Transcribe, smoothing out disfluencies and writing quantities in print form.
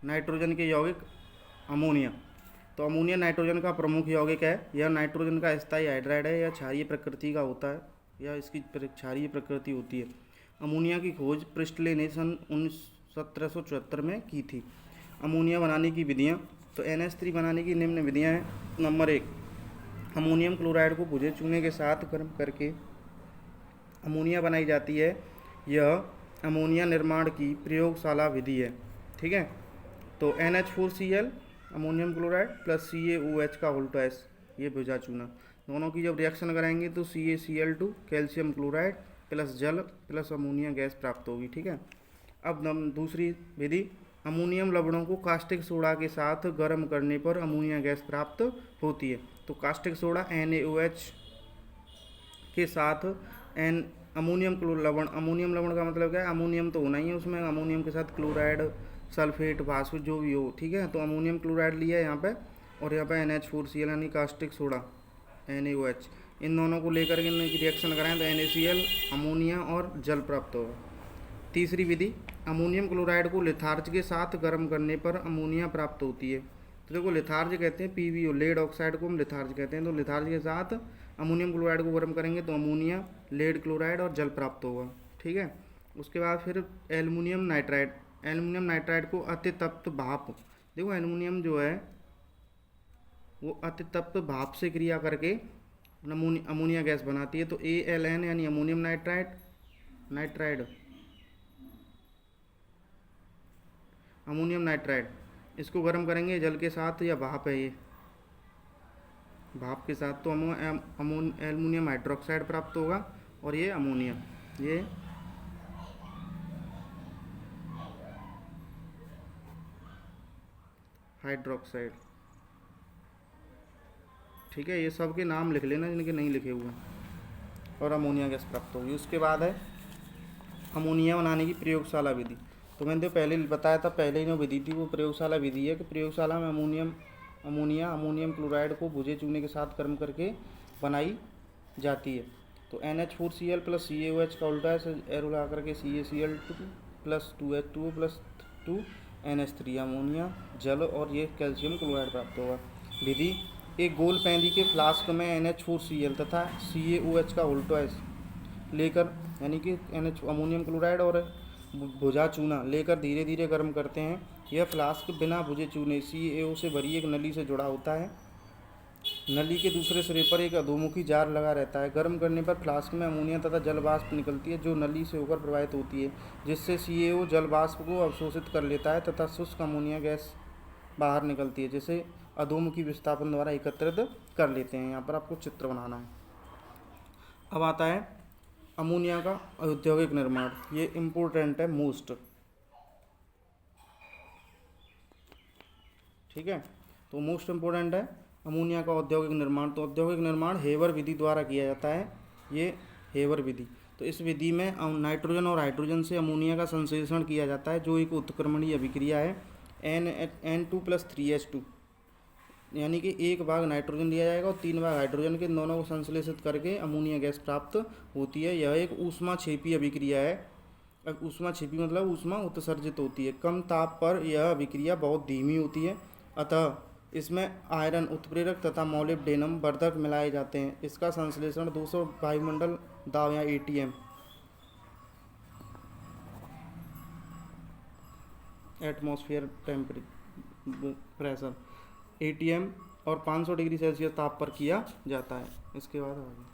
Nitrogen के यौगिक ammonia. तो अमोनिया नाइट्रोजन का प्रमुख यौगिक है। यह नाइट्रोजन का स्थायी हाइड्राइड है। यह क्षारीय प्रकृति का होता है, या इसकी क्षारीय प्रकृति होती है। अमोनिया की खोज प्रिस्टले ने सन 1774 में की थी। अमोनिया बनाने की विधियाँ, तो NH3 बनाने की निम्न विधियाँ हैं। नंबर 1, अमोनियम क्लोराइड को भुजे चूने के साथ गर्म करके अमोनिया बनाई जाती है। यह अमोनिया निर्माण की प्रयोगशाला विधि है। ठीक है, तो NH4Cl ammonium chloride plus CaOH का उल्टा ये भुजा चूना, दोनों की जब रिएक्शन कराएंगे तो CaCl2 कैल्शियम क्लोराइड प्लस जल प्लस अमोनिया गैस प्राप्त होगी। ठीक है, अब दूसरी विधि, अमोनियम लवणों को कास्टिक सोडा के साथ गर्म करने पर अमोनिया गैस प्राप्त होती है। तो कास्टिक सोडा NaOH के साथ अमोनियम लवण का मतलब क्या है, अमोनियम तो होना ही है उसमें, अमोनियम के साथ क्लोराइड, सल्फेट, फास्फेट जो भी हो। ठीक है, तो अमोनियम क्लोराइड लिया है यहाँ पे, और यहाँ पे NH4Cl यानी कास्टिक सोडा NaOH, इन दोनों को लेकर के इनकी रिएक्शन कराएं तो NaCl अमोनिया और जल प्राप्त होगा। तीसरी विधि, अमोनियम क्लोराइड को लिथार्ज के साथ गर्म करने पर अमोनिया प्राप्त होती है। तो देखो लिथार्ज कहते हैं PbO, लेड ऑक्साइड को हम लिथार्ज कहते हैं। तो लिथार्ज के साथ अमोनियम क्लोराइड को गर्म करेंगे तो अमोनिया, लेड क्लोराइड और जल प्राप्त होगा। ठीक है, उसके बाद फिर एल्युमिनियम नाइट्राइड को अतितप्त भाप, देखो एल्युमिनियम जो है वो अतितप्त भाप से क्रिया करके अमोनिया गैस बनाती है। तो ALN यानी अमोनियम नाइट्राइड, इसको गर्म करेंगे जल के साथ, या भाप है ये, भाप के साथ, तो एल्युमिनियम हाइड्रोक्साइड प्राप्त होगा, और ये अमोनिया, ये हाइड्रोक्साइड। ठीक है, ये सब के नाम लिख लेना जिनके नहीं लिखे हुए हैं, और अमोनिया गैस प्राप्त होगी। उसके बाद है अमोनिया बनाने की प्रयोगशाला विधि। तो मैंने तो पहले बताया था, पहले ही जो विधि थी वो प्रयोगशाला विधि है कि प्रयोगशाला में अमोनियम क्लोराइड को भुजे चूने के साथ गर्म करके बनाई जाती है। तो NH4Cl प्लस CaOH का उल्टा है, एरो लगा करके CaCl2 plus 2H2O plus 2 NH3 ammonia, जल और ये कैल्शियम क्लोराइड प्राप्त होगा। विधि, एक गोल पैंदी के फ्लास्क में NH4Cl तथा CaOH का उल्टा लेकर, यानी कि अमोनियम क्लोराइड और भुजा चूना लेकर धीरे धीरे गर्म करते हैं। यह फ्लास्क बिना भुजे चूने CaO से भरी एक नली से जुड़ा होता है। नली के दूसरे सिरे पर एक अधोमुखी जार लगा रहता है। गर्म करने पर फ्लास्क में अमोनिया तथा जल वाष्प निकलती है जो नली से होकर प्रवाहित होती है, जिससे CaO जल वाष्प को अवशोषित कर लेता है तथा शुष्क अमोनिया गैस बाहर निकलती है, जिसे अधोमुखी विस्थापन द्वारा एकत्रित कर लेते हैं। यहाँ पर आपको चित्र बनाना है। अब आता है अमोनिया का औद्योगिक निर्माण, ये इम्पोर्टेंट है मोस्ट। ठीक है, तो मोस्ट इम्पोर्टेंट है अमोनिया का औद्योगिक निर्माण। तो औद्योगिक निर्माण हेवर विधि द्वारा किया जाता है, ये हेवर विधि। तो इस विधि में नाइट्रोजन और हाइड्रोजन से अमोनिया का संश्लेषण किया जाता है, जो एक उत्क्रमणीय अभिक्रिया है। N2 प्लस 3H2, यानी कि 1 भाग नाइट्रोजन लिया जाएगा और 3 भाग हाइड्रोजन के, दोनों को संश्लेषित करके अमोनिया गैस प्राप्त होती है। यह एक ऊष्माक्षेपी अभिक्रिया है। अब ऊष्माक्षेपी मतलब ऊष्मा उत्सर्जित होती है। कम ताप पर यह अभिक्रिया बहुत धीमी होती है, अतः इसमें आयरन उत्प्रेरक तथा मोलिब्डेनम वर्धक मिलाए जाते हैं। इसका संश्लेषण 200 वायुमंडल दाब या ATM एटमॉस्फेयर प्रेशर ATM और 500 डिग्री सेल्सियस ताप पर किया जाता है। इसके बाद आगे